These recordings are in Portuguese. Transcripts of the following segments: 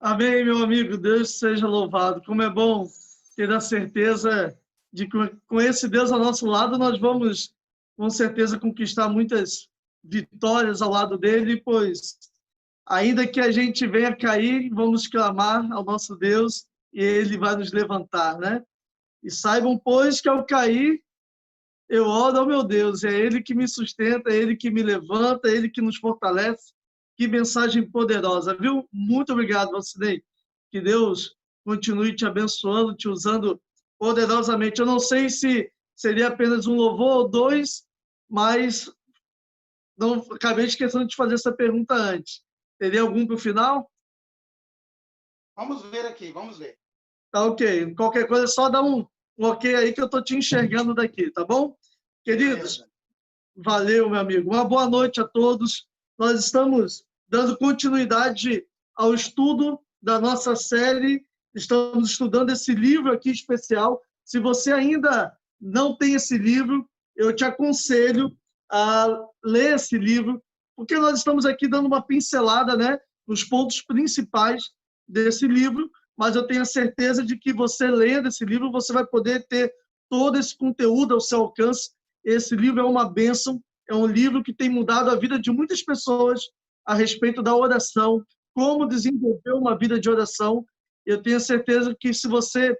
Amém, meu amigo. Deus seja louvado. Como é bom ter a certeza de que com esse Deus ao nosso lado, nós vamos, com certeza, conquistar muitas vitórias ao lado dele, pois, ainda que a gente venha cair, vamos clamar ao nosso Deus e ele vai nos levantar, né? E saibam, pois, que ao cair, eu oro ao meu Deus. É ele que me sustenta, é ele que me levanta, é ele que nos fortalece. Que mensagem poderosa, viu? Muito obrigado, Valcinei. Que Deus continue te abençoando, te usando poderosamente. Eu não sei se seria apenas um louvor ou dois, mas não acabei esquecendo de fazer essa pergunta antes. Teria algum para o final? Vamos ver aqui, vamos ver. Tá ok. Qualquer coisa, é só dar um ok aí que eu estou te enxergando daqui, tá bom? Queridos, Beleza. valeu, meu amigo. Uma boa noite a todos. Nós estamos dando continuidade ao estudo da nossa série. Estamos estudando esse livro aqui especial. Se você ainda não tem esse livro, eu te aconselho a ler esse livro, porque nós estamos aqui dando uma pincelada, né, nos pontos principais desse livro, mas eu tenho a certeza de que você lendo esse livro, você vai poder ter todo esse conteúdo ao seu alcance. Esse livro é uma bênção, é um livro que tem mudado a vida de muitas pessoas a respeito da oração, como desenvolver uma vida de oração. Eu tenho certeza que se você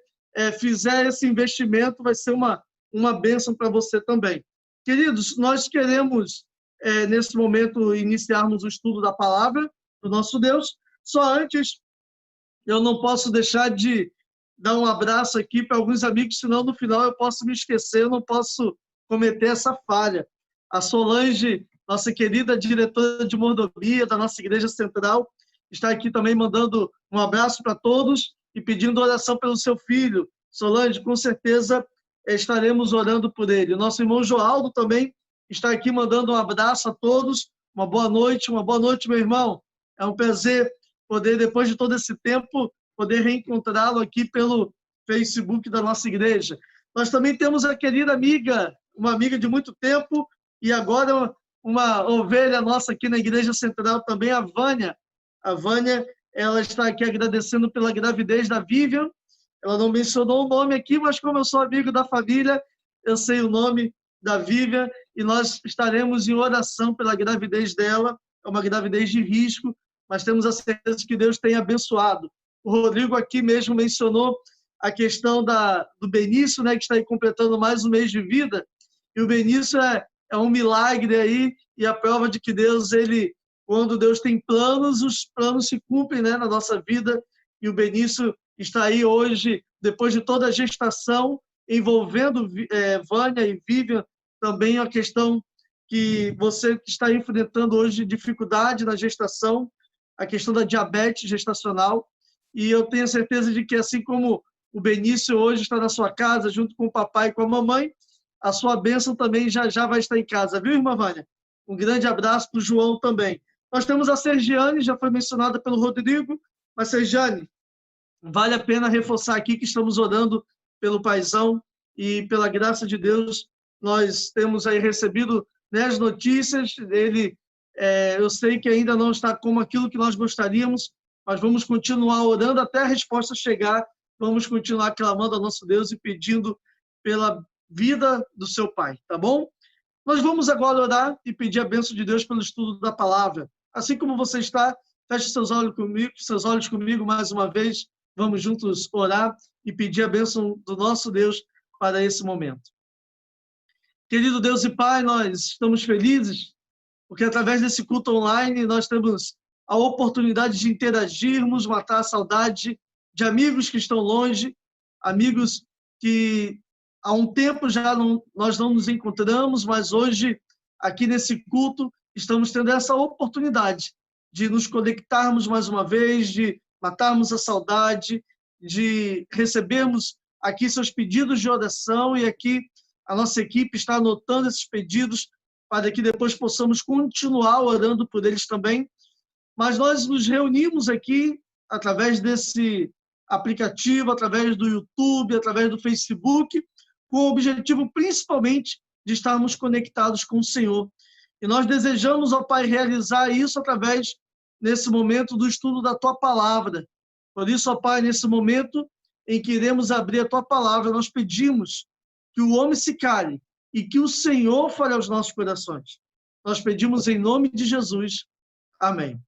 fizer esse investimento, vai ser uma bênção para você também. Queridos, nós queremos, nesse momento, iniciarmos o estudo da palavra do nosso Deus. Só antes, eu não posso deixar de dar um abraço aqui para alguns amigos, senão no final eu posso me esquecer, eu não posso cometer essa falha. A Solange, nossa querida diretora de mordomia da nossa Igreja Central, está aqui também mandando um abraço para todos e pedindo oração pelo seu filho. Solange, com certeza estaremos orando por ele. O nosso irmão Joaldo também está aqui mandando um abraço a todos. Uma boa noite, meu irmão. É um prazer poder, depois de todo esse tempo, poder reencontrá-lo aqui pelo Facebook da nossa igreja. Nós também temos a querida amiga, uma amiga de muito tempo, e agora uma ovelha nossa aqui na Igreja Central também, a Vânia. A Vânia, ela está aqui agradecendo pela gravidez da Vivian. Ela não mencionou o nome aqui, mas como eu sou amigo da família, eu sei o nome da Vivian, e nós estaremos em oração pela gravidez dela. É uma gravidez de risco, mas temos a certeza que Deus tem abençoado. O Rodrigo aqui mesmo mencionou a questão do Benício, né, que está aí completando mais um mês de vida, e o Benício é um milagre aí, e a prova de que Deus, quando Deus tem planos, os planos se cumprem, né, na nossa vida, e o Benício está aí hoje, depois de toda a gestação, envolvendo Vânia e Vivian, também a questão que você está enfrentando hoje, dificuldade na gestação, a questão da diabetes gestacional, e eu tenho certeza de que, assim como o Benício hoje está na sua casa, junto com o papai e com a mamãe, a sua bênção também já vai estar em casa, viu, irmã Vânia? Um grande abraço para o João também. Nós temos a Sergiane, já foi mencionada pelo Rodrigo, mas, Sergiane, vale a pena reforçar aqui que estamos orando pelo paizão e, pela graça de Deus, nós temos aí recebido, né, as notícias dele. Eu sei que ainda não está como aquilo que nós gostaríamos, mas vamos continuar orando até a resposta chegar, vamos continuar clamando ao nosso Deus e pedindo pela vida do seu pai, tá bom? Nós vamos agora orar e pedir a bênção de Deus pelo estudo da palavra. Assim como você está, feche seus olhos comigo mais uma vez, vamos juntos orar e pedir a bênção do nosso Deus para esse momento. Querido Deus e Pai, nós estamos felizes porque através desse culto online nós temos a oportunidade de interagirmos, matar a saudade de amigos que estão longe, amigos que há um tempo já nós não nos encontramos, mas hoje, aqui nesse culto, estamos tendo essa oportunidade de nos conectarmos mais uma vez, de matarmos a saudade, de recebermos aqui seus pedidos de oração, e aqui a nossa equipe está anotando esses pedidos para que depois possamos continuar orando por eles também. Mas nós nos reunimos aqui através desse aplicativo, através do YouTube, através do Facebook, com o objetivo principalmente de estarmos conectados com o Senhor. E nós desejamos, ó Pai, realizar isso através, nesse momento, do estudo da Tua Palavra. Por isso, ó Pai, nesse momento em que iremos abrir a Tua palavra, nós pedimos que o homem se cale e que o Senhor fale aos nossos corações. Nós pedimos em nome de Jesus. Amém.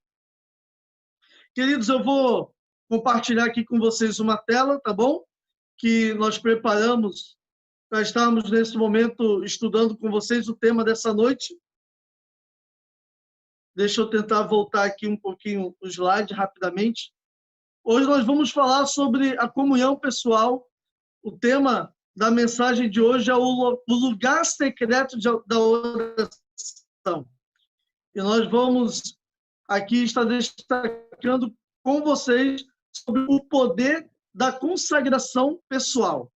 Queridos, eu vou compartilhar aqui com vocês uma tela, tá bom? Que nós preparamos para estarmos nesse momento estudando com vocês o tema dessa noite. Deixa eu tentar voltar aqui um pouquinho o slide rapidamente. Hoje nós vamos falar sobre a comunhão pessoal. O tema da mensagem de hoje é o lugar secreto da oração. E nós vamos aqui estar destacando com vocês sobre o poder da consagração pessoal.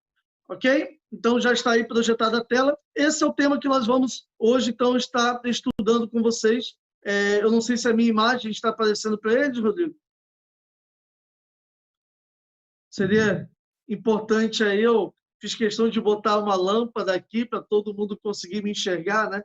Ok? Então, já está aí projetada a tela. Esse é o tema que nós vamos hoje, então, estar estudando com vocês. Eu não sei se a minha imagem está aparecendo para eles, Rodrigo. Seria importante aí, eu fiz questão de botar uma lâmpada aqui para todo mundo conseguir me enxergar, né?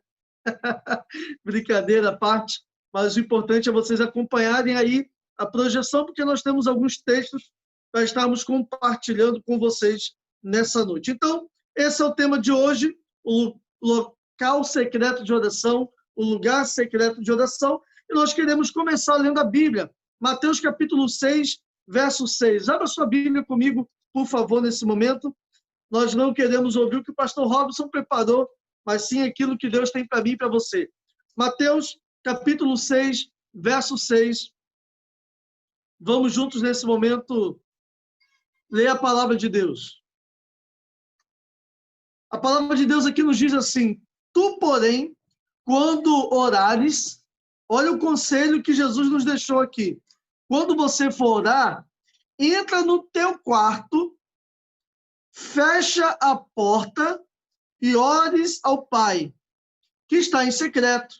Brincadeira à parte. Mas o importante é vocês acompanharem aí a projeção, porque nós temos alguns textos para estarmos compartilhando com vocês nessa noite. Então, esse é o tema de hoje, o local secreto de oração, o lugar secreto de oração, e nós queremos começar lendo a Bíblia. Mateus capítulo 6, verso 6. Abra sua Bíblia comigo, por favor, nesse momento. Nós não queremos ouvir o que o pastor Robson preparou, mas sim aquilo que Deus tem para mim e para você. Mateus capítulo 6, verso 6. Vamos juntos nesse momento ler a palavra de Deus. A palavra de Deus aqui nos diz assim: tu, porém, quando orares, olha o conselho que Jesus nos deixou aqui. Quando você for orar, entra no teu quarto, fecha a porta e ores ao Pai, que está em secreto.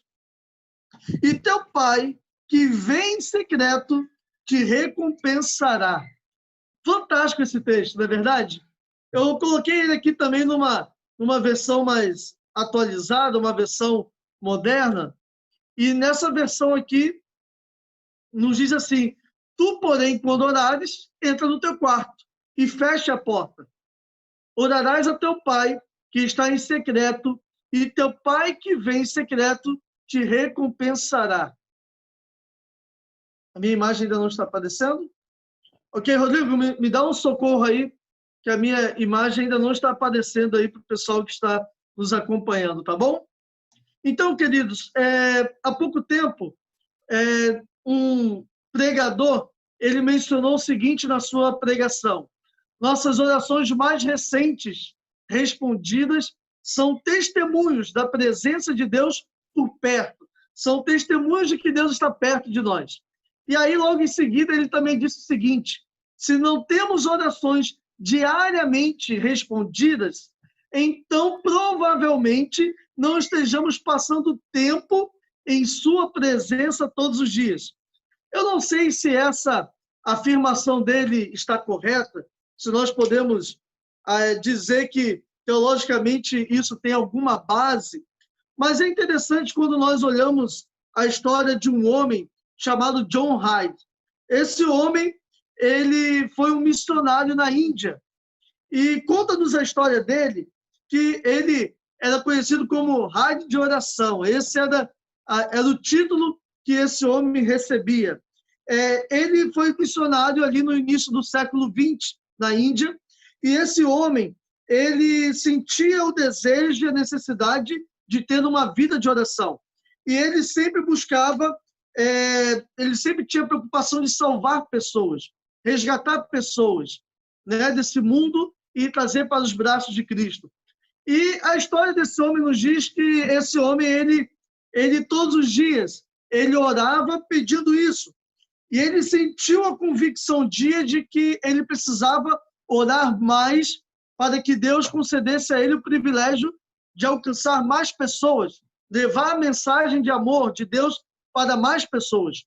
E teu Pai, que vem em secreto, te recompensará. Fantástico esse texto, não é verdade? Eu coloquei ele aqui também numa versão mais atualizada, uma versão moderna. E nessa versão aqui, nos diz assim: tu, porém, quando orares, entra no teu quarto e fecha a porta. Orarás a teu Pai, que está em secreto, e teu Pai que vem em secreto te recompensará. A minha imagem ainda não está aparecendo? Ok, Rodrigo, me dá um socorro aí, que a minha imagem ainda não está aparecendo aí para o pessoal que está nos acompanhando, tá bom? Então, queridos, há pouco tempo, um pregador, ele mencionou o seguinte na sua pregação: nossas orações mais recentes respondidas são testemunhos da presença de Deus por perto, são testemunhos de que Deus está perto de nós. E aí, logo em seguida, ele também disse o seguinte: se não temos orações diariamente respondidas, então provavelmente não estejamos passando tempo em sua presença todos os dias. Eu não sei se essa afirmação dele está correta, se nós podemos dizer que teologicamente isso tem alguma base, mas é interessante quando nós olhamos a história de um homem chamado John Hyde. Esse homem, ele foi um missionário na Índia, e conta-nos a história dele, que ele era conhecido como Hyde de oração. Esse era o título que esse homem recebia. Ele foi missionário ali no início do século XX, na Índia, e esse homem, ele sentia o desejo e a necessidade de ter uma vida de oração. E ele sempre buscava, ele sempre tinha preocupação de salvar pessoas, resgatar pessoas, né, desse mundo e trazer para os braços de Cristo. E a história desse homem nos diz que esse homem, ele todos os dias, ele orava pedindo isso. E ele sentiu a convicção dia de que ele precisava orar mais para que Deus concedesse a ele o privilégio de alcançar mais pessoas, levar a mensagem de amor de Deus para mais pessoas.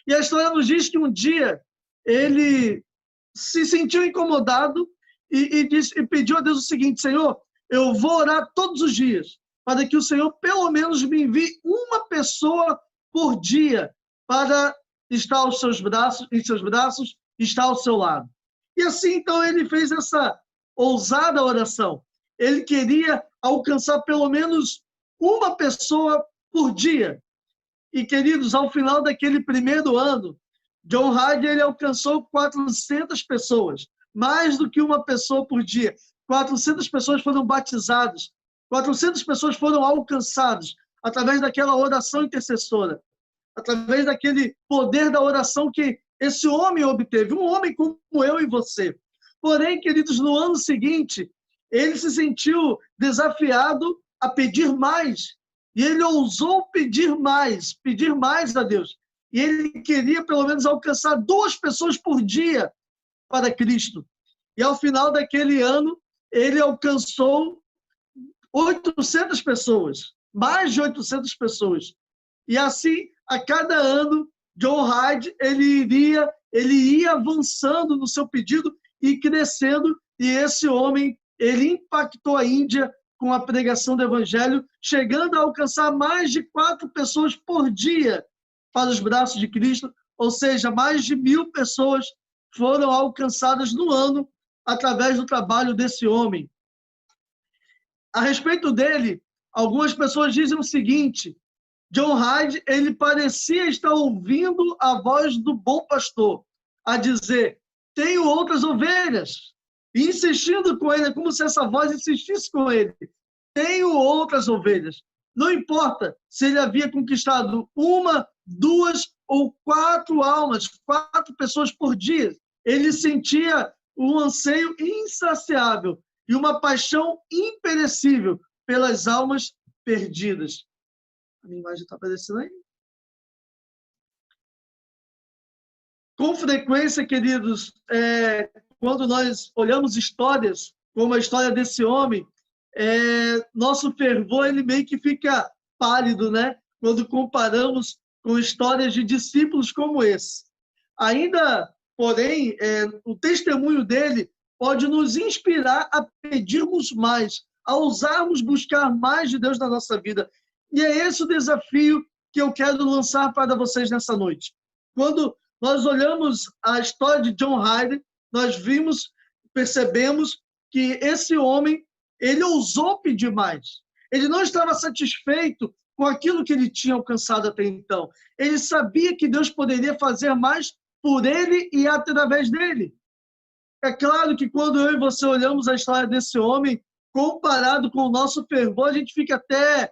E a história nos diz que um dia ele se sentiu incomodado e pediu a Deus o seguinte: Senhor, eu vou orar todos os dias para que o Senhor pelo menos me envie uma pessoa por dia para estar em seus braços está ao seu lado. E assim, então, ele fez essa ousada oração. Ele queria alcançar pelo menos uma pessoa por dia. E, queridos, ao final daquele primeiro ano, John Hyde ele alcançou 400 pessoas, mais do que uma pessoa por dia. 400 pessoas foram batizadas, 400 pessoas foram alcançadas através daquela oração intercessora, através daquele poder da oração que esse homem obteve, um homem como eu e você. Porém, queridos, no ano seguinte, ele se sentiu desafiado a pedir mais. E ele ousou pedir mais a Deus. E ele queria, pelo menos, alcançar 2 pessoas por dia para Cristo. E, ao final daquele ano, ele alcançou 800 pessoas, mais de 800 pessoas. E, assim, a cada ano, John Hyde ele ia avançando no seu pedido e crescendo. E esse homem, ele impactou a Índia com a pregação do Evangelho, chegando a alcançar mais de 4 pessoas por dia para os braços de Cristo, ou seja, mais de 1.000 pessoas foram alcançadas no ano através do trabalho desse homem. A respeito dele, algumas pessoas dizem o seguinte: John Hyde, ele parecia estar ouvindo a voz do bom pastor, a dizer, tenho outras ovelhas. E insistindo com ele, é como se essa voz insistisse com ele. Tenho outras ovelhas. Não importa se ele havia conquistado 1, 2 ou 4 almas, 4 pessoas por dia. Ele sentia um anseio insaciável e uma paixão imperecível pelas almas perdidas. A minha imagem está aparecendo aí? Com frequência, queridos, quando nós olhamos histórias, como a história desse homem, nosso fervor ele meio que fica pálido, né? Quando comparamos com histórias de discípulos como esse. Ainda, porém, o testemunho dele pode nos inspirar a pedirmos mais, a ousarmos buscar mais de Deus na nossa vida. E é esse o desafio que eu quero lançar para vocês nessa noite. Quando nós olhamos a história de John Hyde, nós percebemos que esse homem, ele ousou pedir mais. Ele não estava satisfeito com aquilo que ele tinha alcançado até então. Ele sabia que Deus poderia fazer mais por ele e através dele. É claro que quando eu e você olhamos a história desse homem, comparado com o nosso fervor, a gente fica até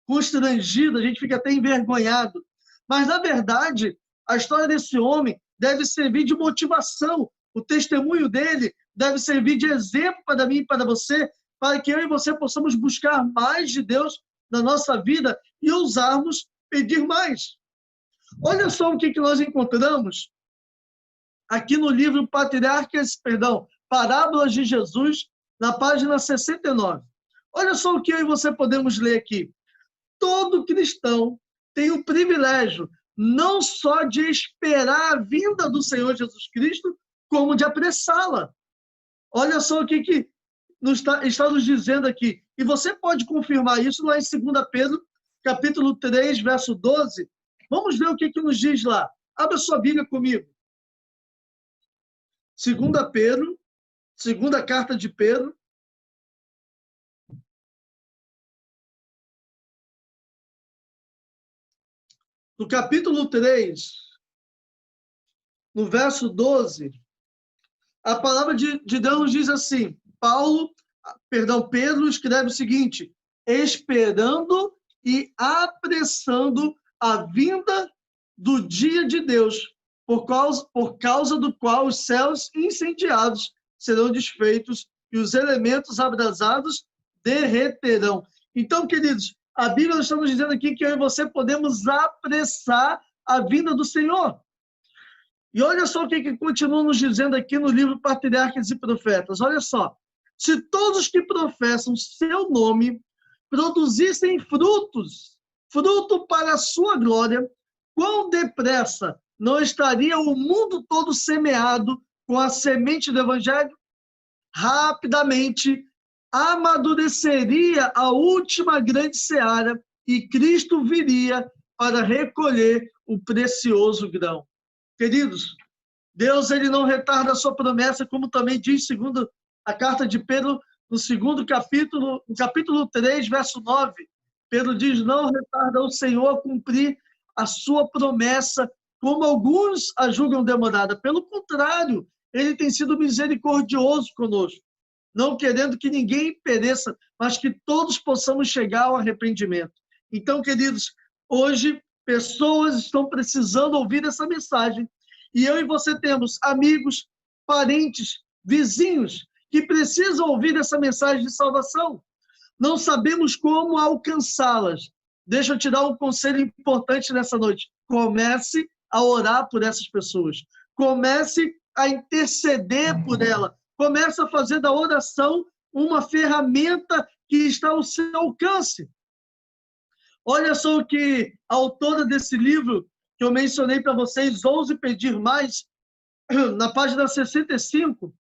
constrangido, a gente fica até envergonhado. Mas, na verdade, a história desse homem deve servir de motivação. O testemunho dele deve servir de exemplo para mim e para você, para que eu e você possamos buscar mais de Deus na nossa vida e ousarmos pedir mais. Olha só o que nós encontramos aqui no livro Parábolas de Jesus, na página 69. Olha só o que eu e você podemos ler aqui. Todo cristão tem o privilégio não só de esperar a vinda do Senhor Jesus Cristo, como de apressá-la. Olha só o que está nos dizendo aqui. E você pode confirmar isso lá em 2 Pedro, capítulo 3, verso 12. Vamos ver o que nos diz lá. Abra sua Bíblia comigo. 2 Pedro, segunda carta de Pedro. No capítulo 3, no verso 12, a palavra de Deus nos diz assim, Pedro escreve o seguinte, esperando e apressando a vinda do dia de Deus, por causa do qual os céus incendiados serão desfeitos e os elementos abrasados derreterão. Então, queridos, a Bíblia está nos dizendo aqui que eu e você podemos apressar a vinda do Senhor. E olha só o que continua nos dizendo aqui no livro Patriarcas e Profetas. Olha só. Se todos que professam seu nome produzissem fruto para a sua glória, quão depressa não estaria o mundo todo semeado com a semente do Evangelho? Rapidamente amadureceria a última grande seara e Cristo viria para recolher o precioso grão. Queridos, Deus, ele não retarda a sua promessa, como também diz segundo a carta de Pedro, no segundo capítulo, no capítulo 3, verso 9. Pedro diz, não retarda o Senhor a cumprir a sua promessa, como alguns a julgam demorada. Pelo contrário, ele tem sido misericordioso conosco, não querendo que ninguém pereça, mas que todos possamos chegar ao arrependimento. Então, queridos, hoje pessoas estão precisando ouvir essa mensagem, e eu e você temos amigos, parentes, vizinhos, que precisam ouvir essa mensagem de salvação. Não sabemos como alcançá-las. Deixa eu te dar um conselho importante nessa noite. Comece a orar por essas pessoas. Comece a interceder por ela. Comece a fazer da oração uma ferramenta que está ao seu alcance. Olha só o que a autora desse livro, que eu mencionei para vocês, Ouse Pedir Mais, na página 65,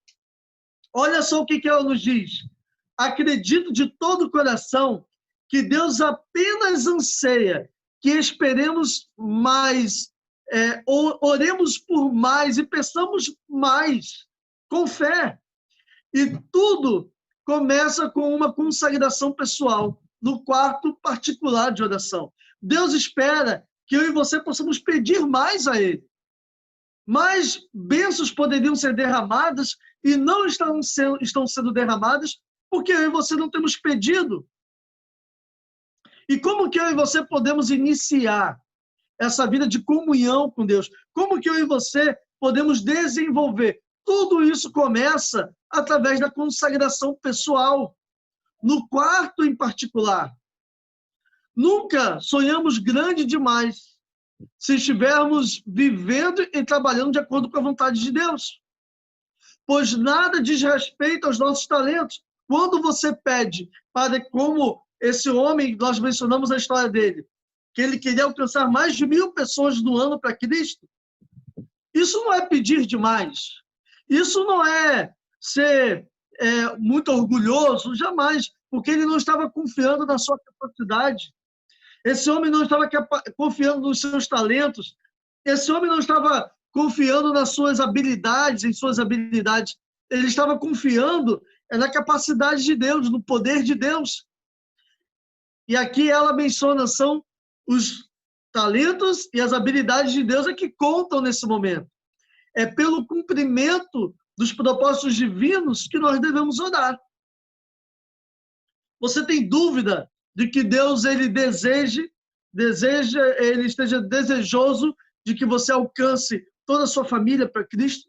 olha só o que ela nos diz. Acredito de todo o coração que Deus apenas anseia que esperemos mais, oremos por mais e peçamos mais, com fé. E tudo começa com uma consagração pessoal, no quarto particular de oração. Deus espera que eu e você possamos pedir mais a Ele. Mais bênçãos poderiam ser derramadas e não estão sendo derramadas porque eu e você não temos pedido. E como que eu e você podemos iniciar essa vida de comunhão com Deus? Como que eu e você podemos desenvolver? Tudo isso começa através da consagração pessoal, no quarto em particular. Nunca sonhamos grande demais se estivermos vivendo e trabalhando de acordo com a vontade de Deus. Pois nada diz respeito aos nossos talentos. Quando você pede para, como esse homem, nós mencionamos a história dele, que ele queria alcançar mais de 1.000 pessoas no ano para Cristo, isso não é pedir demais. Isso não é ser muito orgulhoso, jamais, porque ele não estava confiando na sua capacidade. Esse homem não estava confiando nos seus talentos. Esse homem não estava confiando nas suas habilidades, em suas habilidades. Ele estava confiando na capacidade de Deus, no poder de Deus. E aqui ela menciona, são os talentos e as habilidades de Deus que contam nesse momento. É pelo cumprimento dos propósitos divinos que nós devemos orar. Você tem dúvida de que Deus ele esteja desejoso de que você alcance toda a sua família para Cristo?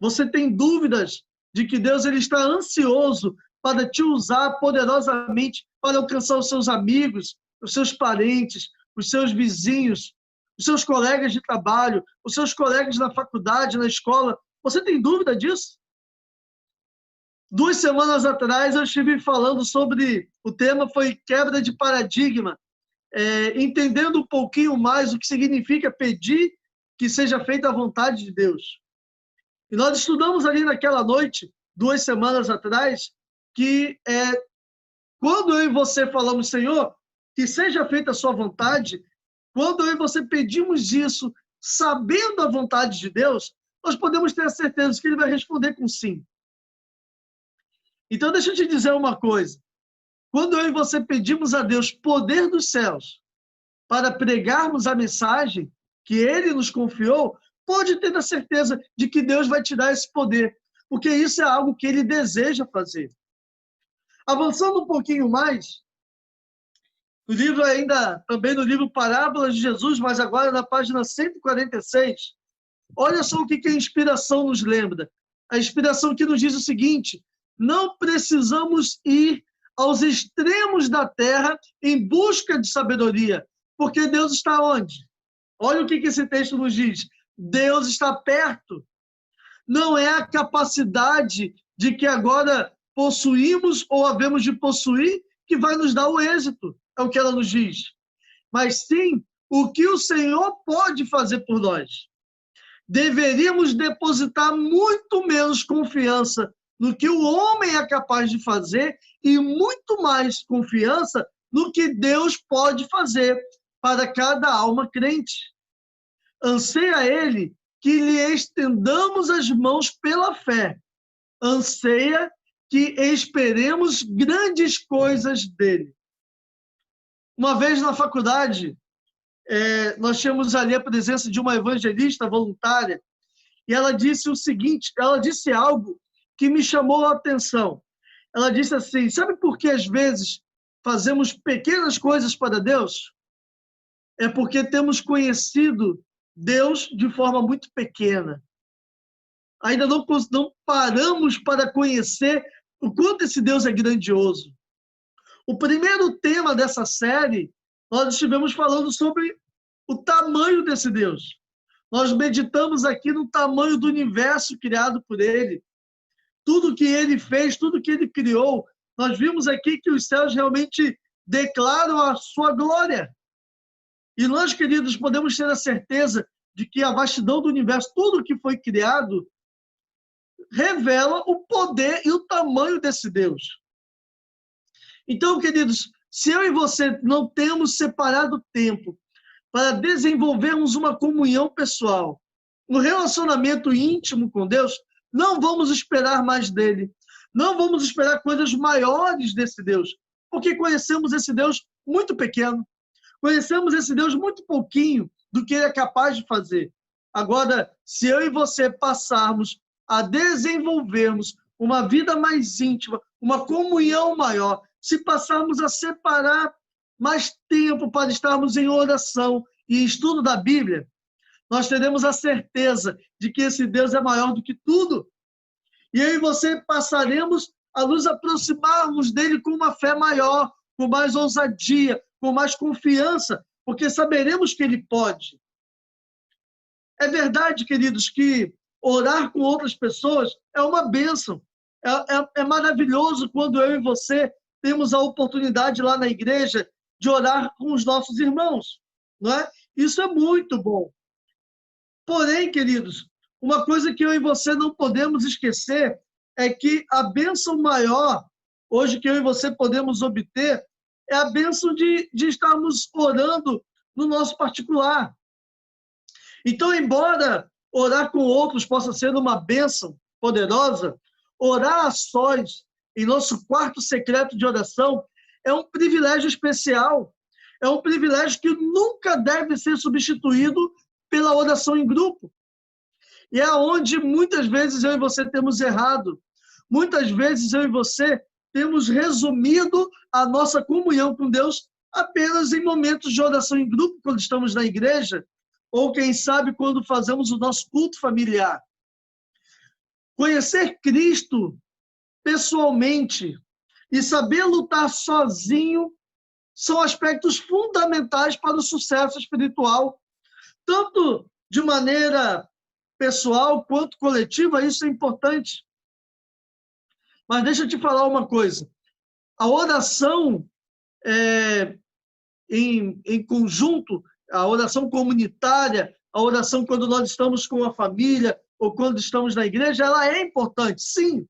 Você tem dúvidas de que Deus ele está ansioso para te usar poderosamente para alcançar os seus amigos, os seus parentes, os seus vizinhos, os seus colegas de trabalho, os seus colegas na faculdade, na escola? Você tem dúvida disso? 2 semanas atrás eu estive falando sobre, o tema foi quebra de paradigma, entendendo um pouquinho mais o que significa pedir que seja feita a vontade de Deus. E nós estudamos ali naquela noite, 2 semanas atrás, que quando eu e você falamos, Senhor, que seja feita a sua vontade, quando eu e você pedimos isso, sabendo a vontade de Deus, nós podemos ter a certeza que Ele vai responder com sim. Então, deixa eu te dizer uma coisa. Quando eu e você pedimos a Deus poder dos céus para pregarmos a mensagem que Ele nos confiou, pode ter a certeza de que Deus vai te dar esse poder, porque isso é algo que Ele deseja fazer. Avançando um pouquinho mais, no livro também no livro Parábolas de Jesus, mas agora na página 146, olha só o que a inspiração nos lembra. A inspiração que nos diz o seguinte: não precisamos ir aos extremos da terra em busca de sabedoria, porque Deus está onde? Olha o que esse texto nos diz. Deus está perto. Não é a capacidade de que agora possuímos ou havemos de possuir que vai nos dar o êxito, é o que ela nos diz. Mas sim, o que o Senhor pode fazer por nós. Deveríamos depositar muito menos confiança no que o homem é capaz de fazer e muito mais confiança no que Deus pode fazer para cada alma crente. Anseia Ele que lhe estendamos as mãos pela fé. Anseia que esperemos grandes coisas dele. Uma vez na faculdade, nós tínhamos ali a presença de uma evangelista voluntária, e ela disse o seguinte, ela disse algo que me chamou a atenção. Ela disse assim, sabe por que às vezes fazemos pequenas coisas para Deus? É porque temos conhecido Deus de forma muito pequena. Ainda não paramos para conhecer o quanto esse Deus é grandioso. O primeiro tema dessa série, nós estivemos falando sobre o tamanho desse Deus. Nós meditamos aqui no tamanho do universo criado por ele. Tudo que ele fez, tudo que ele criou. Nós vimos aqui que os céus realmente declaram a sua glória. E nós, queridos, podemos ter a certeza de que a vastidão do universo, tudo que foi criado, revela o poder e o tamanho desse Deus. Então, queridos, se eu e você não temos separado tempo para desenvolvermos uma comunhão pessoal, um relacionamento íntimo com Deus, não vamos esperar mais dele. Não vamos esperar coisas maiores desse Deus, porque conhecemos esse Deus muito pequeno. Conhecemos esse Deus muito pouquinho do que ele é capaz de fazer. Agora, se eu e você passarmos a desenvolvermos uma vida mais íntima, uma comunhão maior, se passarmos a separar mais tempo para estarmos em oração e estudo da Bíblia, nós teremos a certeza de que esse Deus é maior do que tudo. E eu e você passaremos a nos aproximarmos dele com uma fé maior, com mais ousadia, com mais confiança, porque saberemos que ele pode. É verdade, queridos, que orar com outras pessoas é uma bênção. É maravilhoso quando eu e você temos a oportunidade lá na igreja de orar com os nossos irmãos, não é? Isso é muito bom. Porém, queridos, uma coisa que eu e você não podemos esquecer é que a bênção maior, hoje, que eu e você podemos obter, é a bênção de estarmos orando no nosso particular. Então, embora orar com outros possa ser uma bênção poderosa, orar a sós, em nosso quarto secreto de oração, é um privilégio especial. É um privilégio que nunca deve ser substituído pela oração em grupo. E é onde muitas vezes eu e você temos errado. Muitas vezes eu e você temos resumido a nossa comunhão com Deus apenas em momentos de oração em grupo, quando estamos na igreja, ou quem sabe quando fazemos o nosso culto familiar. Conhecer Cristo pessoalmente e saber lutar sozinho são aspectos fundamentais para o sucesso espiritual, tanto de maneira pessoal quanto coletiva. Isso é importante. Mas deixa eu te falar uma coisa. A oração em conjunto, a oração comunitária, a oração quando nós estamos com a família ou quando estamos na igreja, ela é importante, sim,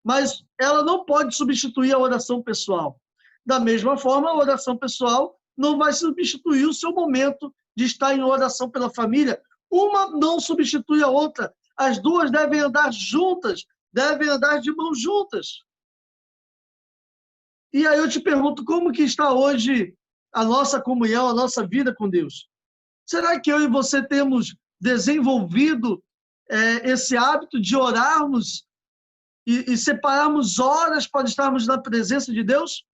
mas ela não pode substituir a oração pessoal. Da mesma forma, a oração pessoal não vai substituir o seu momento de estar em oração pela família. Uma não substitui a outra. As duas devem andar juntas, devem andar de mãos juntas. E aí eu te pergunto, como que está hoje a nossa comunhão, a nossa vida com Deus? Será que eu e você temos desenvolvido esse hábito de orarmos e separarmos horas para estarmos na presença de Deus?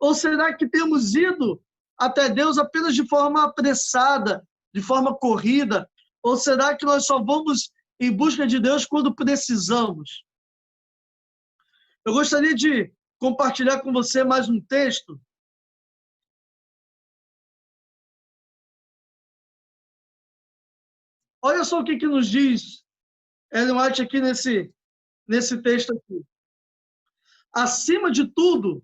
Ou será que temos ido até Deus apenas de forma apressada, de forma corrida? Ou será que nós só vamos em busca de Deus quando precisamos? Eu gostaria de compartilhar com você mais um texto. Olha só o que nos diz Ellen White aqui nesse texto aqui. Acima de tudo,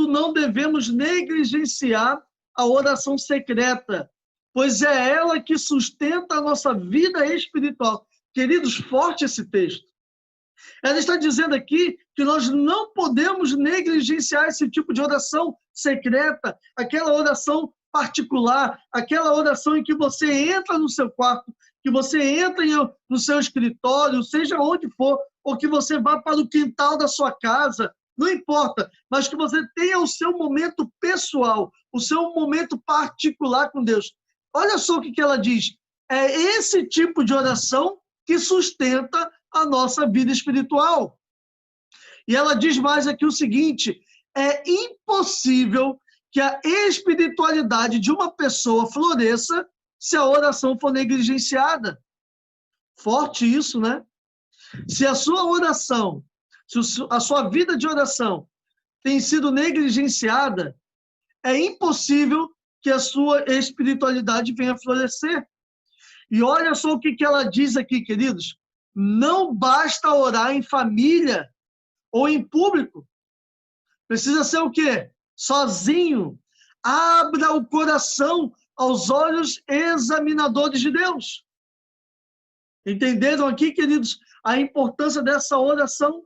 não devemos negligenciar a oração secreta, pois é ela que sustenta a nossa vida espiritual. Queridos, forte esse texto. Ela está dizendo aqui que nós não podemos negligenciar esse tipo de oração secreta, aquela oração particular, aquela oração em que você entra no seu quarto, que você entra no seu escritório, seja onde for, ou que você vá para o quintal da sua casa, não importa, mas que você tenha o seu momento pessoal, o seu momento particular com Deus. Olha só o que ela diz. É esse tipo de oração que sustenta a nossa vida espiritual. E ela diz mais aqui o seguinte: é impossível que a espiritualidade de uma pessoa floresça se a oração for negligenciada. Forte isso, né? Se a sua oração, se a sua vida de oração tem sido negligenciada, é impossível que a sua espiritualidade venha florescer. E olha só o que ela diz aqui, queridos. Não basta orar em família ou em público. Precisa ser o quê? Sozinho. Abra o coração aos olhos examinadores de Deus. Entenderam aqui, queridos, a importância dessa oração?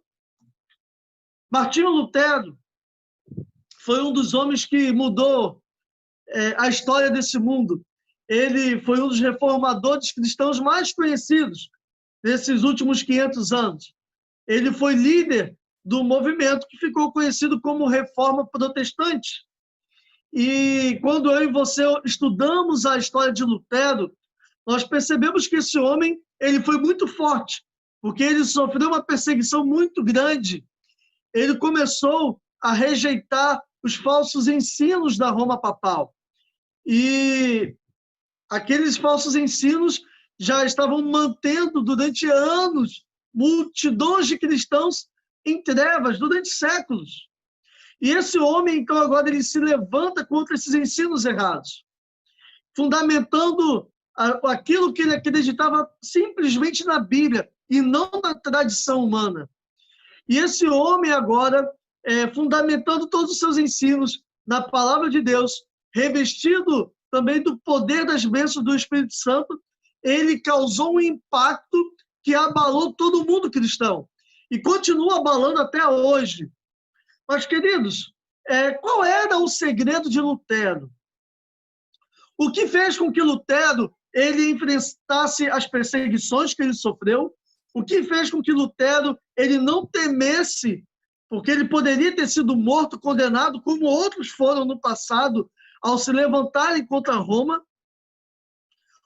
Martinho Lutero foi um dos homens que mudou a história desse mundo. Ele foi um dos reformadores cristãos mais conhecidos nesses últimos 500 anos. Ele foi líder do movimento que ficou conhecido como Reforma Protestante. E quando eu e você estudamos a história de Lutero, nós percebemos que esse homem ele foi muito forte, porque ele sofreu uma perseguição muito grande. Ele começou a rejeitar os falsos ensinos da Roma papal. E aqueles falsos ensinos já estavam mantendo durante anos multidões de cristãos em trevas, durante séculos. E esse homem, então, agora ele se levanta contra esses ensinos errados, fundamentando aquilo que ele acreditava simplesmente na Bíblia e não na tradição humana. E esse homem agora, fundamentando todos os seus ensinos na palavra de Deus, revestido também do poder das bênçãos do Espírito Santo, ele causou um impacto que abalou todo mundo cristão e continua abalando até hoje. Mas, queridos, qual era o segredo de Lutero? O que fez com que Lutero ele enfrentasse as perseguições que ele sofreu? O que fez com que Lutero ele não temesse, porque ele poderia ter sido morto, condenado, como outros foram no passado, ao se levantarem contra Roma?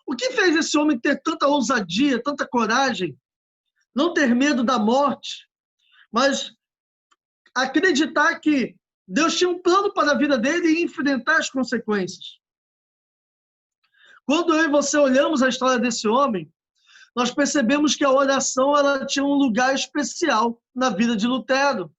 O que fez esse homem ter tanta ousadia, tanta coragem, não ter medo da morte, mas acreditar que Deus tinha um plano para a vida dele e enfrentar as consequências? Quando eu e você olhamos a história desse homem, nós percebemos que a oração ela tinha um lugar especial na vida de Lutero.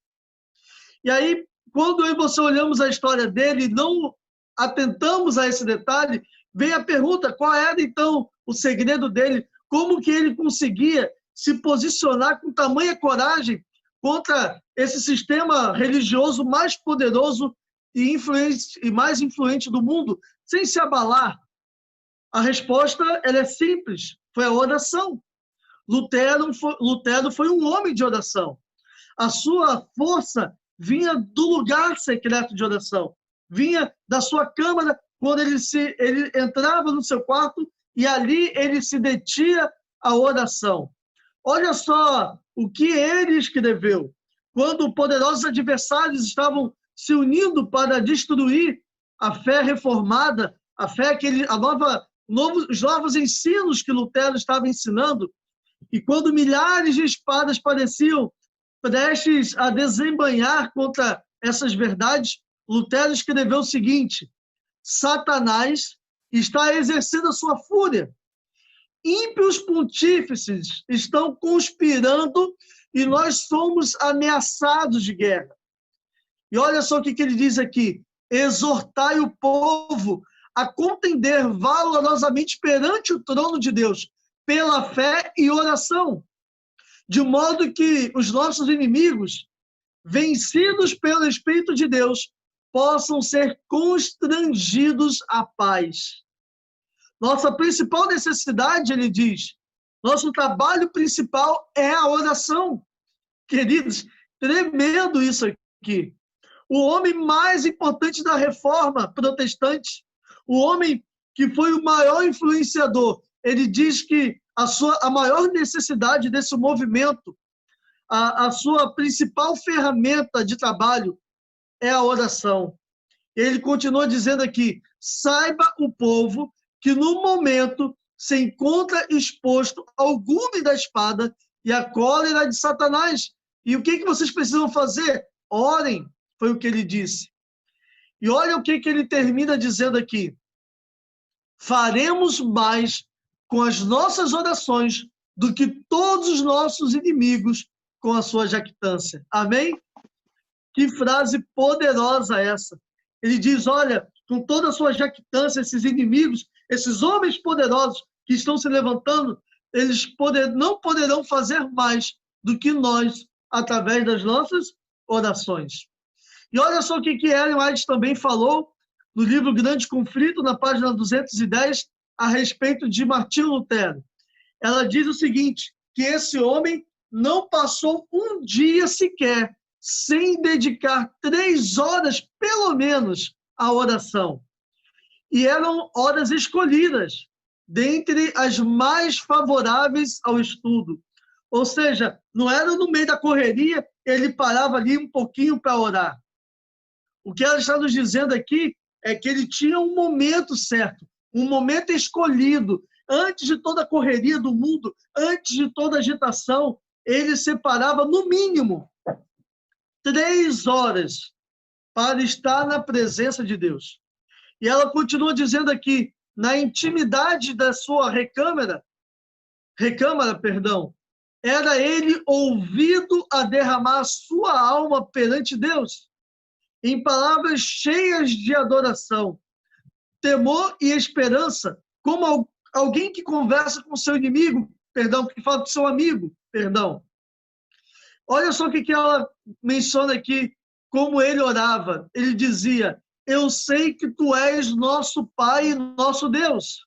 E aí, quando eu e você olhamos a história dele e não atentamos a esse detalhe, vem a pergunta: qual era, então, o segredo dele? Como que ele conseguia se posicionar com tamanha coragem contra esse sistema religioso mais poderoso e mais influente do mundo, sem se abalar? A resposta ela é simples, foi a oração. Lutero foi um homem de oração. A sua força vinha do lugar secreto de oração, vinha da sua câmara, quando ele entrava no seu quarto e ali ele se detinha à oração. Olha só o que ele escreveu. Quando poderosos adversários estavam se unindo para destruir a fé reformada, a fé que os novos ensinos que Lutero estava ensinando, e quando milhares de espadas pareciam prestes a desembainhar contra essas verdades, Lutero escreveu o seguinte: Satanás está exercendo a sua fúria. Ímpios pontífices estão conspirando e nós somos ameaçados de guerra. E olha só o que ele diz aqui: exortai o povo a contender valorosamente perante o trono de Deus, pela fé e oração, de modo que os nossos inimigos, vencidos pelo Espírito de Deus, possam ser constrangidos à paz. Nossa principal necessidade, ele diz, nosso trabalho principal é a oração. Queridos, tremendo isso aqui. O homem mais importante da Reforma Protestante, O homem que foi o maior influenciador, ele diz que a maior necessidade desse movimento, a sua principal ferramenta de trabalho é a oração. Ele continua dizendo aqui: saiba o povo que no momento se encontra exposto ao gume da espada e à cólera de Satanás. E o que vocês precisam fazer? Orem, foi o que ele disse. E olha o que ele termina dizendo aqui: faremos mais com as nossas orações do que todos os nossos inimigos com a sua jactância. Amém? Que frase poderosa essa. Ele diz, olha, com toda a sua jactância, esses inimigos, esses homens poderosos que estão se levantando, eles não poderão fazer mais do que nós, através das nossas orações. E olha só o que Ellen White também falou no livro Grande Conflito, na página 210, a respeito de Martinho Lutero. Ela diz o seguinte, que esse homem não passou um dia sequer sem dedicar 3 horas, pelo menos, à oração. E eram horas escolhidas, dentre as mais favoráveis ao estudo. Ou seja, não era no meio da correria, ele parava ali um pouquinho para orar. O que ela está nos dizendo aqui é que ele tinha um momento certo, um momento escolhido. Antes de toda a correria do mundo, antes de toda a agitação, ele separava, no mínimo, 3 horas para estar na presença de Deus. E ela continua dizendo aqui, na intimidade da sua recâmara, era ele ouvido a derramar a sua alma perante Deus, em palavras cheias de adoração, temor e esperança, como alguém que conversa com seu inimigo, que fala com seu amigo, Olha só o que ela menciona aqui, como ele orava. Ele dizia, eu sei que tu és nosso Pai e nosso Deus.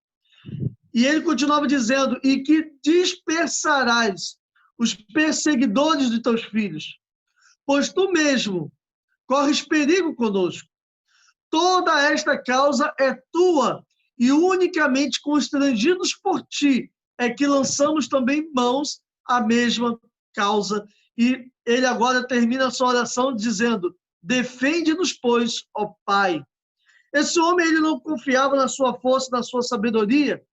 E ele continuava dizendo, e que dispersarás os perseguidores de teus filhos, pois tu mesmo corres perigo conosco. Toda esta causa é tua, e unicamente constrangidos por ti é que lançamos também mãos à mesma causa. E ele agora termina a sua oração dizendo, defende-nos, pois, ó Pai. Esse homem, ele não confiava na sua força, na sua sabedoria,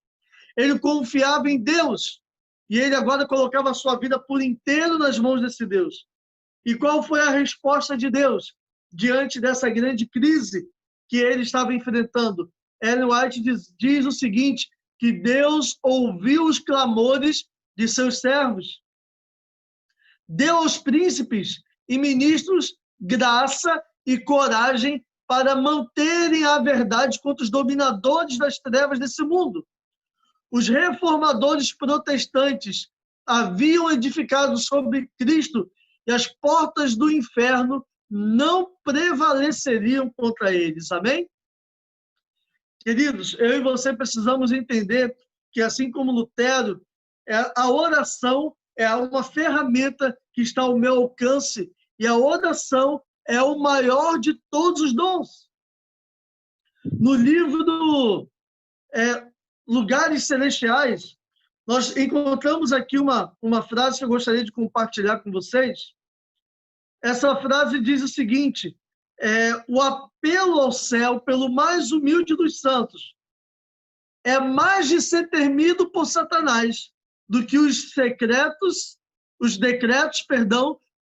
ele confiava em Deus, e ele agora colocava a sua vida por inteiro nas mãos desse Deus. E qual foi a resposta de Deus diante dessa grande crise que ele estava enfrentando? Ellen White diz o seguinte, que Deus ouviu os clamores de seus servos, deu aos príncipes e ministros graça e coragem para manterem a verdade contra os dominadores das trevas desse mundo. Os reformadores protestantes haviam edificado sobre Cristo e as portas do inferno não prevaleceriam contra eles. Amém? Queridos, eu e você precisamos entender que, assim como Lutero, a oração é uma ferramenta que está ao meu alcance e a oração é o maior de todos os dons. No livro do Lugares Celestiais, nós encontramos aqui uma frase que eu gostaria de compartilhar com vocês. Essa frase diz o seguinte, o apelo ao céu pelo mais humilde dos santos é mais de ser temido por Satanás do que os decretos,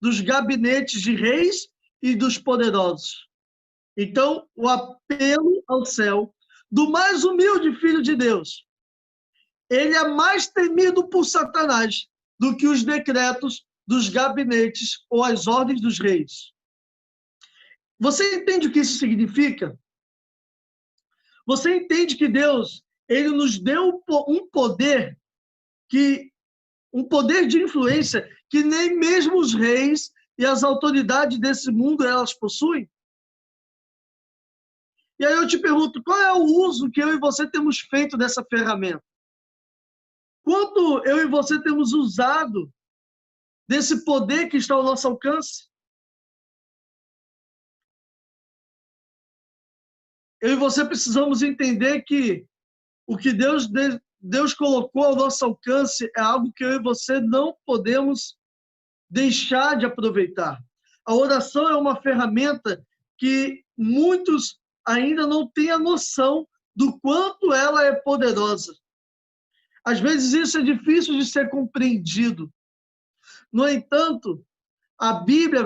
dos gabinetes de reis e dos poderosos. Então, o apelo ao céu do mais humilde filho de Deus, ele é mais temido por Satanás do que os decretos dos gabinetes ou as ordens dos reis. Você entende o que isso significa? Você entende que Deus, ele nos deu um poder de influência que nem mesmo os reis e as autoridades desse mundo elas possuem? E aí eu te pergunto, qual é o uso que eu e você temos feito dessa ferramenta? Quanto eu e você temos usado desse poder que está ao nosso alcance? eu e você precisamos entender que o que Deus colocou ao nosso alcance é algo que eu e você não podemos deixar de aproveitar. A oração é uma ferramenta que muitos ainda não têm a noção do quanto ela é poderosa. Às vezes isso é difícil de ser compreendido. No entanto, a Bíblia,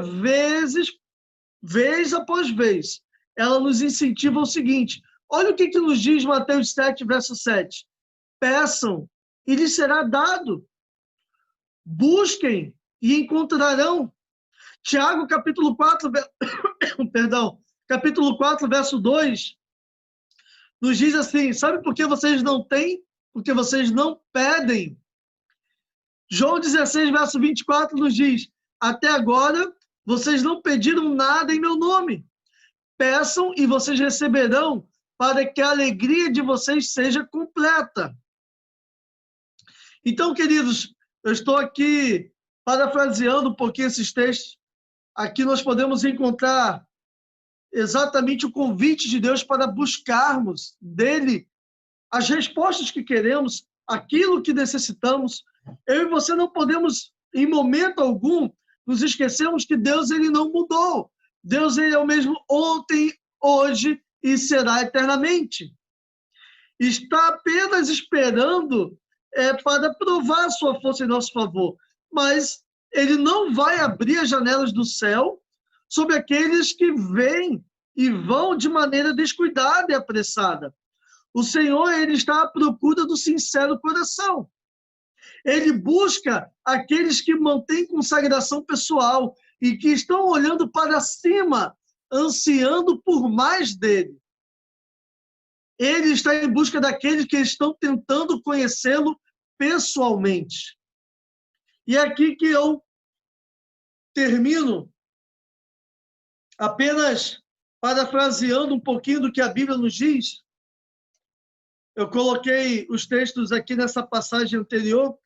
vez após vez, ela nos incentiva o seguinte. Olha o que nos diz Mateus 7, verso 7. Peçam e lhes será dado. Busquem e encontrarão. Tiago, capítulo 4, capítulo 4, verso 2, nos diz assim, sabe por que vocês não têm? Porque vocês não pedem. João 16, verso 24, nos diz, até agora vocês não pediram nada em meu nome. Peçam e vocês receberão, para que a alegria de vocês seja completa. Então, queridos, eu estou aqui parafraseando um pouquinho esses textos. Aqui nós podemos encontrar exatamente o convite de Deus para buscarmos dele as respostas que queremos, aquilo que necessitamos. Eu e você não podemos, em momento algum, nos esquecermos que Deus ele não mudou. Deus ele é o mesmo ontem, hoje e será eternamente. Está apenas esperando para provar a sua força em nosso favor. Mas ele não vai abrir as janelas do céu sobre aqueles que vêm e vão de maneira descuidada e apressada. O Senhor ele está à procura do sincero coração. Ele busca aqueles que mantêm consagração pessoal e que estão olhando para cima, ansiando por mais dele. Ele está em busca daqueles que estão tentando conhecê-lo pessoalmente. E é aqui que eu termino apenas parafraseando um pouquinho do que a Bíblia nos diz. Eu coloquei os textos aqui nessa passagem anterior.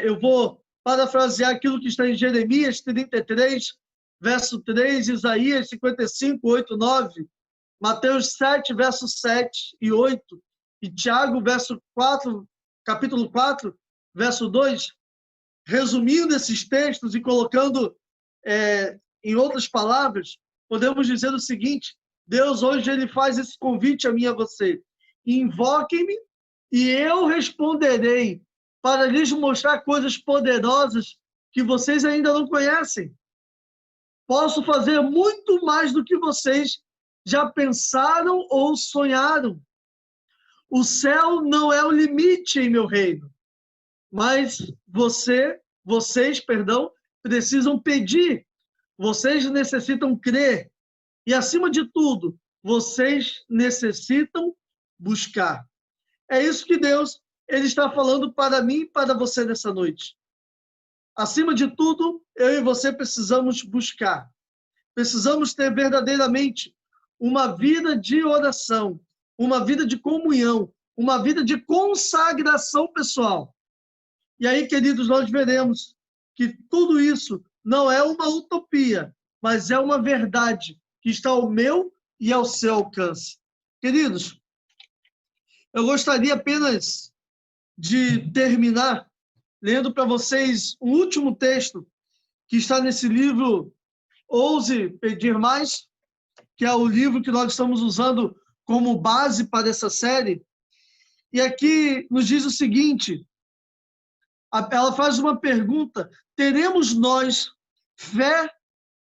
Eu vou parafrasear aquilo que está em Jeremias 33, verso 3, Isaías 55, 8, 9, Mateus 7, verso 7 e 8, e Tiago, capítulo 4, verso 2. Resumindo esses textos e colocando em outras palavras, podemos dizer o seguinte: Deus hoje ele faz esse convite a mim e a você. Invoquem-me e eu responderei para lhes mostrar coisas poderosas que vocês ainda não conhecem. Posso fazer muito mais do que vocês já pensaram ou sonharam. O céu não é o limite em meu reino, mas vocês, precisam pedir. Vocês necessitam crer. E, acima de tudo, vocês necessitam buscar. É isso que Deus ele está falando para mim e para você nessa noite. Acima de tudo, eu e você precisamos buscar. Precisamos ter verdadeiramente uma vida de oração, uma vida de comunhão, uma vida de consagração pessoal. E aí, queridos, nós veremos que tudo isso não é uma utopia, mas é uma verdade que está ao meu e ao seu alcance. Queridos, eu gostaria apenas de terminar lendo para vocês um último texto que está nesse livro Ouse Pedir Mais, que é o livro que nós estamos usando como base para essa série. E aqui nos diz o seguinte, ela faz uma pergunta: teremos nós fé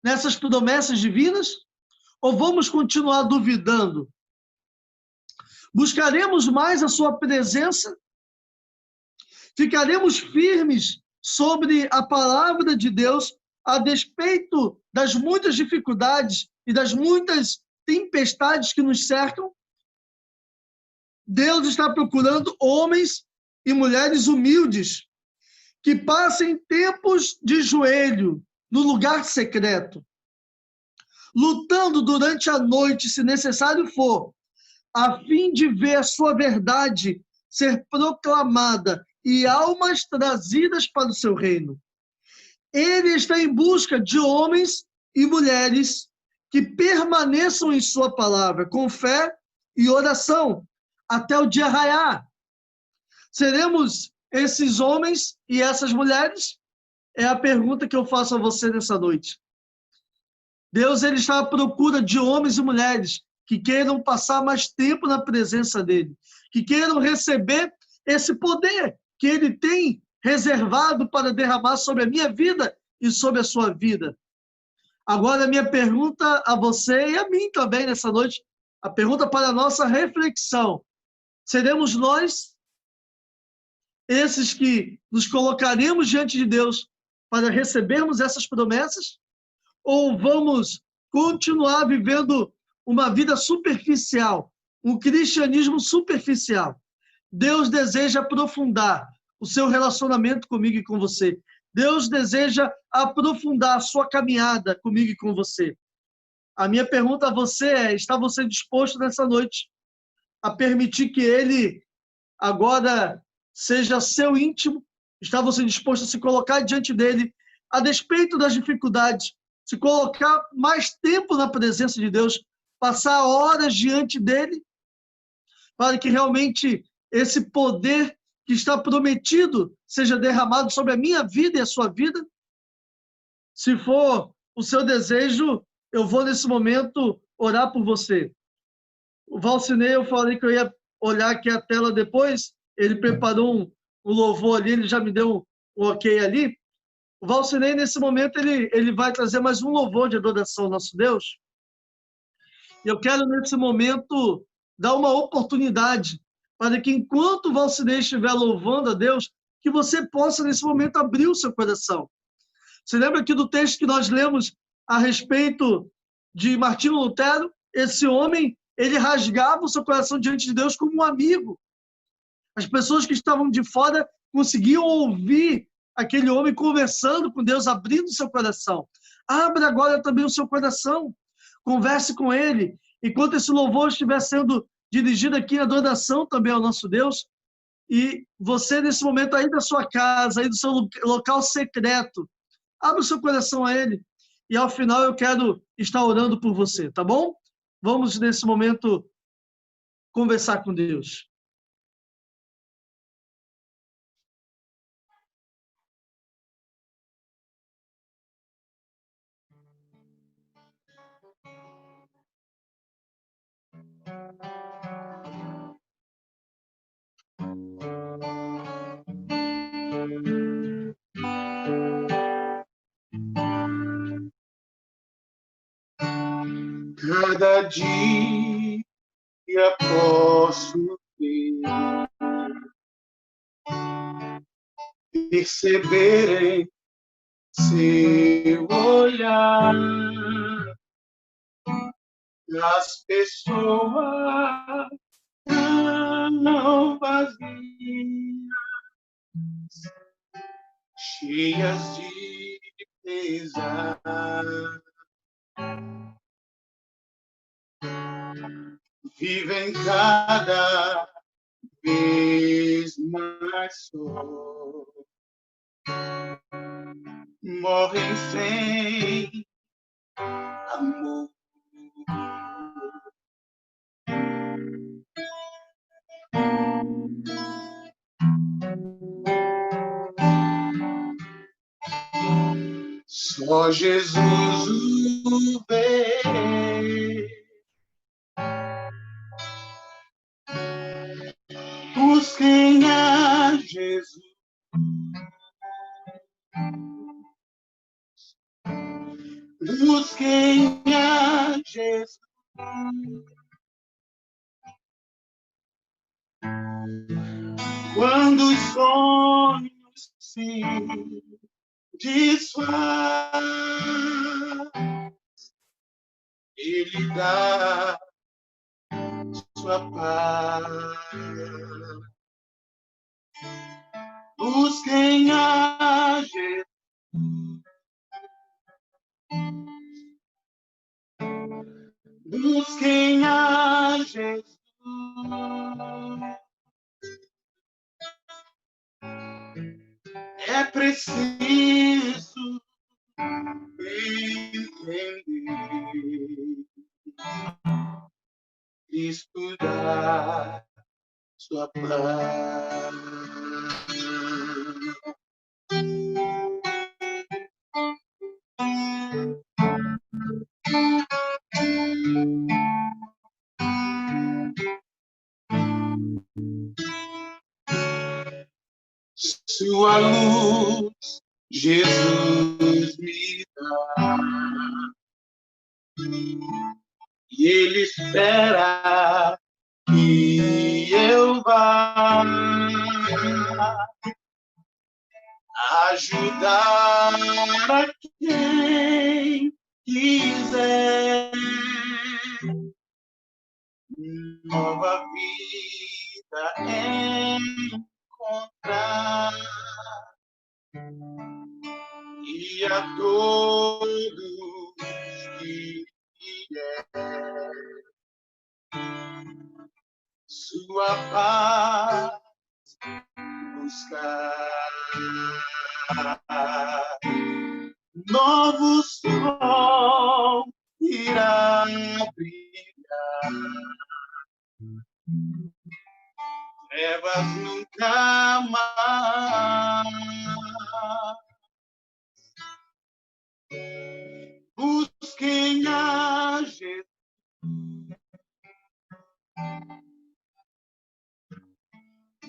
nessas promessas divinas? Ou vamos continuar duvidando? Buscaremos mais a sua presença? Ficaremos firmes sobre a palavra de Deus a despeito das muitas dificuldades e das muitas tempestades que nos cercam? Deus está procurando homens e mulheres humildes que passem tempos de joelho no lugar secreto, lutando durante a noite, se necessário for, a fim de ver a sua verdade ser proclamada e almas trazidas para o seu reino. Ele está em busca de homens e mulheres que permaneçam em sua palavra, com fé e oração, até o dia raiar. Seremos esses homens e essas mulheres? É a pergunta que eu faço a você nessa noite. Deus, ele está à procura de homens e mulheres que queiram passar mais tempo na presença dele, que queiram receber esse poder que ele tem reservado para derramar sobre a minha vida e sobre a sua vida. Agora, a minha pergunta a você e a mim também nessa noite, a pergunta para a nossa reflexão: seremos nós esses que nos colocaremos diante de Deus para recebermos essas promessas? Ou vamos continuar vivendo uma vida superficial, um cristianismo superficial? Deus deseja aprofundar o seu relacionamento comigo e com você. Deus deseja aprofundar a sua caminhada comigo e com você. A minha pergunta a você é: está você disposto nessa noite a permitir que Ele agora seja seu íntimo? Está você disposto a se colocar diante dele, a despeito das dificuldades, se colocar mais tempo na presença de Deus, passar horas diante dele, para que realmente esse poder que está prometido seja derramado sobre a minha vida e a sua vida? Se for o seu desejo, eu vou nesse momento orar por você. O Valcinei, eu falei que eu ia olhar aqui a tela depois, ele preparou um louvor ali, ele já me deu um ok ali. O Valcinei, nesse momento, ele vai trazer mais um louvor de adoração ao nosso Deus. E eu quero, nesse momento, dar uma oportunidade para que, enquanto o Valcinei estiver louvando a Deus, que você possa, nesse momento, abrir o seu coração. Você lembra aqui do texto que nós lemos a respeito de Martinho Lutero? Esse homem, ele rasgava o seu coração diante de Deus como um amigo. As pessoas que estavam de fora conseguiam ouvir aquele homem conversando com Deus, abrindo o seu coração. Abra agora também o seu coração. Converse com ele. Enquanto esse louvor estiver sendo dirigido aqui em adoração também ao nosso Deus, e você, nesse momento, aí da sua casa, aí do seu local secreto, abra o seu coração a ele. E, ao final, eu quero estar orando por você, tá bom? Vamos, nesse momento, conversar com Deus. Cada dia posso perceber em seu olhar as pessoas não vazias, cheias de pesar. Vivem cada vez mais só, morrem sem amor. Só Jesus o vê. Busquem a Jesus. Busquem a Jesus. Quando os sonhos se desfaz, Ele dá sua paz. Busquem a Jesus. Busquem a Jesus. É preciso entender sua paz. Sua luz, Jesus me dá, e Ele espera que eu vá ajudar a quem quiser nova vida encontrar, e a todos que vier sua paz buscar, novo sol irá brilhar, trevas nunca mais. Busquem a Jesus,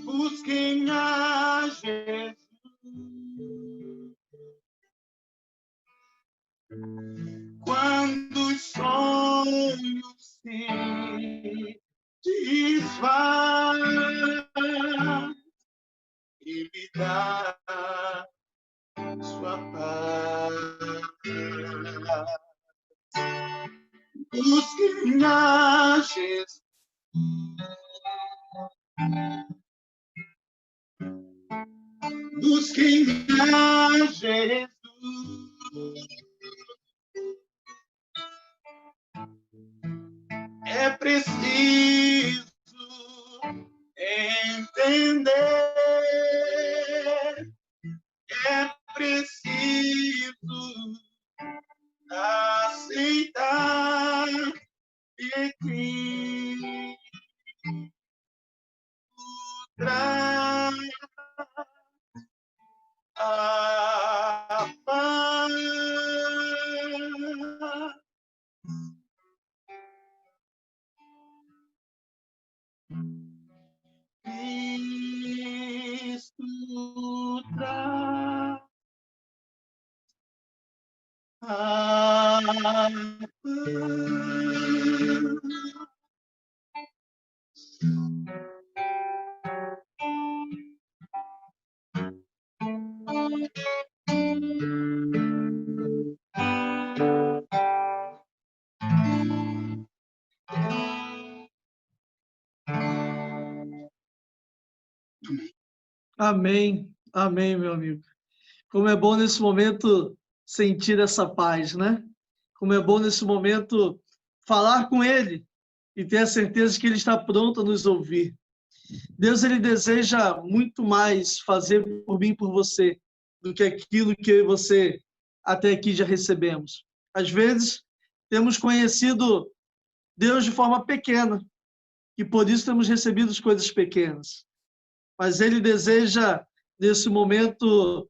busquem a Jesus, quando os sonhos se desfazem, Ele dá sua paz. Busquem a Jesus, busquem a Jesus, é preciso entender, é preciso aceitar que Cristo traz a paz. Cristo traz a paz. Amém, amém, meu amigo. Como é bom nesse momento sentir essa paz, né? Como é bom nesse momento falar com Ele e ter a certeza que Ele está pronto a nos ouvir. Deus, Ele deseja muito mais fazer por mim e por você do que aquilo que eu e você até aqui já recebemos. Às vezes, temos conhecido Deus de forma pequena e por isso temos recebido coisas pequenas. Mas Ele deseja, nesse momento,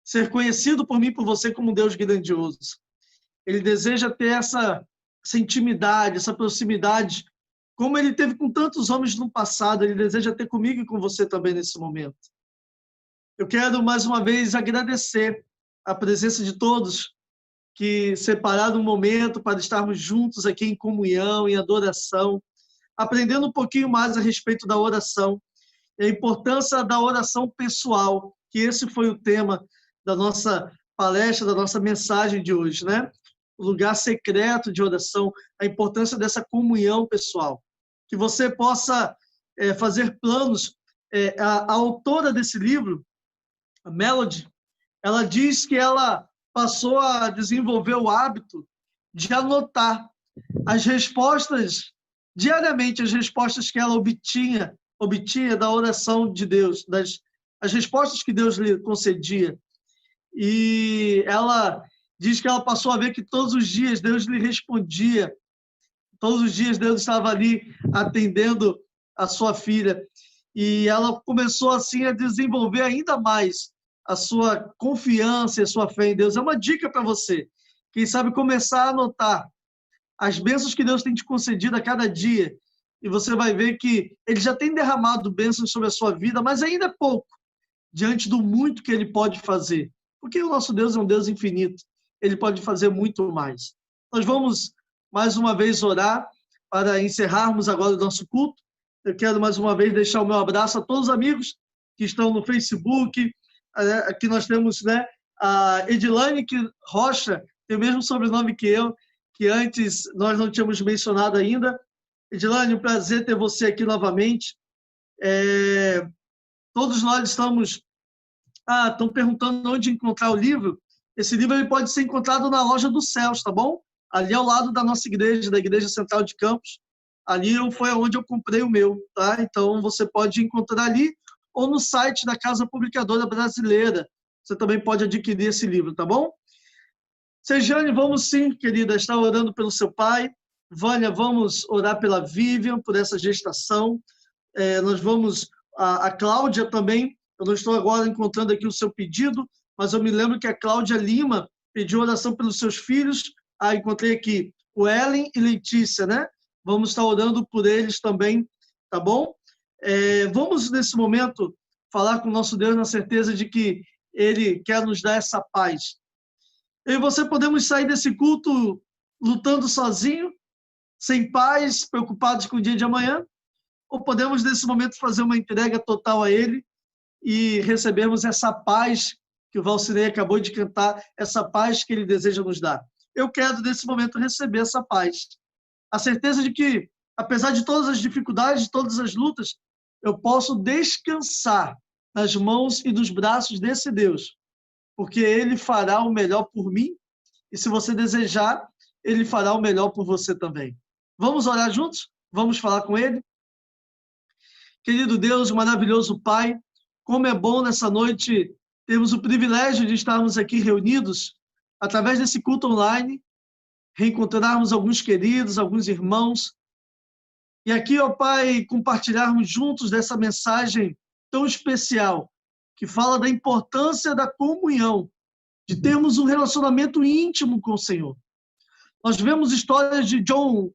ser conhecido por mim e por você como um Deus grandioso. Ele deseja ter essa intimidade, essa proximidade, como Ele teve com tantos homens no passado, Ele deseja ter comigo e com você também nesse momento. Eu quero, mais uma vez, agradecer a presença de todos que separaram um momento para estarmos juntos aqui em comunhão, em adoração, aprendendo um pouquinho mais a respeito da oração, e a importância da oração pessoal, que esse foi o tema da nossa palestra, da nossa mensagem de hoje, né? O lugar secreto de oração, a importância dessa comunhão pessoal. Que você possa fazer planos. A autora desse livro, a Melody, ela diz que ela passou a desenvolver o hábito de anotar as respostas, diariamente, as respostas que ela obtinha da oração de Deus, as respostas que Deus lhe concedia. E ela diz que ela passou a ver que todos os dias Deus lhe respondia, todos os dias Deus estava ali atendendo a sua filha. e ela começou assim a desenvolver ainda mais a sua confiança e a sua fé em Deus. É uma dica para você. Quem sabe começar a anotar as bênçãos que Deus tem te concedido a cada dia, e você vai ver que Ele já tem derramado bênçãos sobre a sua vida, mas ainda é pouco, diante do muito que Ele pode fazer. Porque o nosso Deus é um Deus infinito. Ele pode fazer muito mais. Nós vamos, mais uma vez, orar para encerrarmos agora o nosso culto. Eu quero, mais uma vez, deixar o meu abraço a todos os amigos que estão no Facebook. Aqui nós temos, né, a Edilane Rocha, tem o mesmo sobrenome que eu, que antes nós não tínhamos mencionado ainda. Edilane, um prazer ter você aqui novamente. Todos nós estamos... estão perguntando onde encontrar o livro. Esse livro ele pode ser encontrado na Loja dos Céus, tá bom? Ali ao lado da nossa igreja, da Igreja Central de Campos. Ali foi onde eu comprei o meu, tá? Então você pode encontrar ali ou no site da Casa Publicadora Brasileira. Você também pode adquirir esse livro, tá bom? Sejane, vamos sim, querida, estar orando pelo seu pai. Vânia, vamos orar pela Vivian, por essa gestação. Nós vamos... A Cláudia também, eu não estou agora encontrando aqui o seu pedido, mas eu me lembro que a Cláudia Lima pediu oração pelos seus filhos. Encontrei aqui o Ellen e Letícia, né? Vamos estar orando por eles também, tá bom? Vamos, nesse momento, falar com o nosso Deus na certeza de que Ele quer nos dar essa paz. Eu e você podemos sair desse culto lutando sozinho, sem paz, preocupados com o dia de amanhã, ou podemos, nesse momento, fazer uma entrega total a Ele e recebermos essa paz que o Valcinei acabou de cantar, essa paz que Ele deseja nos dar. Eu quero, nesse momento, receber essa paz. A certeza de que, apesar de todas as dificuldades, de todas as lutas, eu posso descansar nas mãos e nos braços desse Deus, porque Ele fará o melhor por mim, e se você desejar, Ele fará o melhor por você também. Vamos orar juntos? Vamos falar com Ele? Querido Deus, maravilhoso Pai, como é bom nessa noite termos o privilégio de estarmos aqui reunidos através desse culto online, reencontrarmos alguns queridos, alguns irmãos, e aqui, ó Pai, compartilharmos juntos dessa mensagem tão especial, que fala da importância da comunhão, de termos um relacionamento íntimo com o Senhor. Nós vemos histórias de John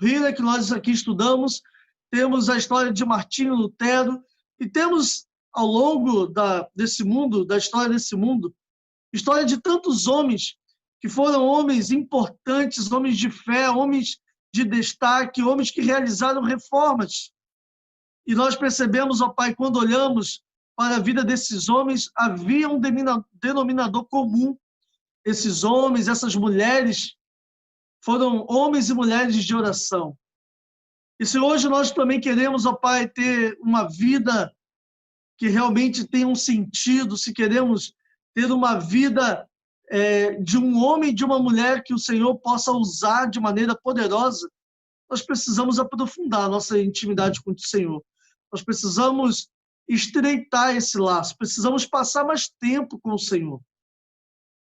Hiller, que nós aqui estudamos, temos a história de Martinho Lutero, e temos, ao longo desse mundo, da história desse mundo, história de tantos homens que foram homens importantes, homens de fé, homens de destaque, homens que realizaram reformas. E nós percebemos, ó Pai, quando olhamos para a vida desses homens, havia um denominador comum. Esses homens, essas mulheres, foram homens e mulheres de oração. E se hoje nós também queremos, ó Pai, ter uma vida que realmente tenha um sentido, se queremos ter uma vida de um homem e de uma mulher que o Senhor possa usar de maneira poderosa, nós precisamos aprofundar a nossa intimidade com o Senhor. Nós precisamos estreitar esse laço, precisamos passar mais tempo com o Senhor.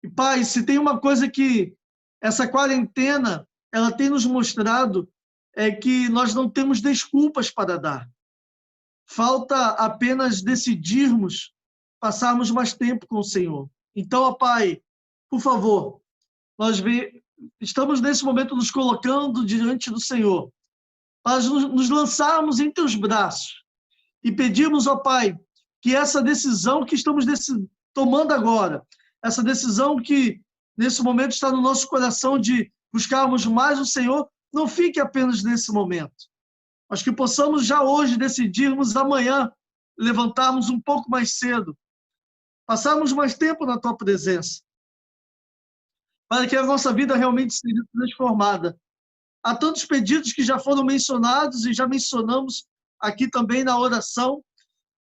E, Pai, se tem uma coisa que essa quarentena ela tem nos mostrado, é que nós não temos desculpas para dar. Falta apenas decidirmos passarmos mais tempo com o Senhor. Então, ó Pai, por favor, nós estamos nesse momento nos colocando diante do Senhor, para nos lançarmos em teus braços e pedirmos, ó Pai, que essa decisão que estamos tomando agora, essa decisão que nesse momento está no nosso coração de buscarmos mais o Senhor, não fique apenas nesse momento, mas que possamos já hoje decidirmos amanhã levantarmos um pouco mais cedo, passarmos mais tempo na Tua presença, para que a nossa vida realmente seja transformada. Há tantos pedidos que já foram mencionados e já mencionamos aqui também na oração,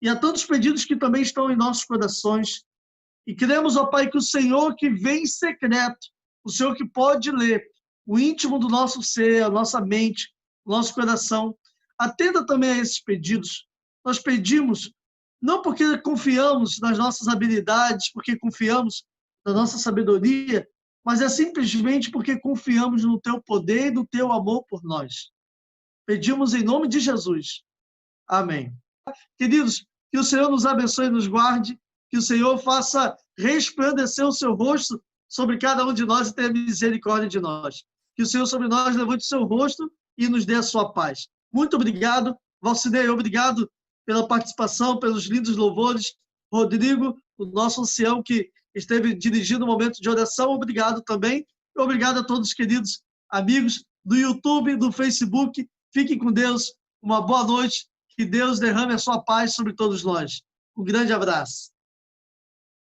e há tantos pedidos que também estão em nossos corações. E queremos, ó Pai, que o Senhor que vem em secreto, o Senhor que pode ler o íntimo do nosso ser, a nossa mente, o nosso coração, atenda também a esses pedidos. Nós pedimos, não porque confiamos nas nossas habilidades, porque confiamos na nossa sabedoria, mas é simplesmente porque confiamos no Teu poder e no Teu amor por nós. Pedimos em nome de Jesus. Amém. Queridos, que o Senhor nos abençoe e nos guarde, que o Senhor faça resplandecer o seu rosto sobre cada um de nós e tenha misericórdia de nós. Que o Senhor sobre nós levante o seu rosto e nos dê a sua paz. Muito obrigado, Valcinei, obrigado pela participação, pelos lindos louvores. Rodrigo, o nosso ancião que esteve dirigindo o momento de oração, obrigado também. Obrigado a todos os queridos amigos do YouTube, do Facebook. Fiquem com Deus, uma boa noite, que Deus derrame a sua paz sobre todos nós. Um grande abraço.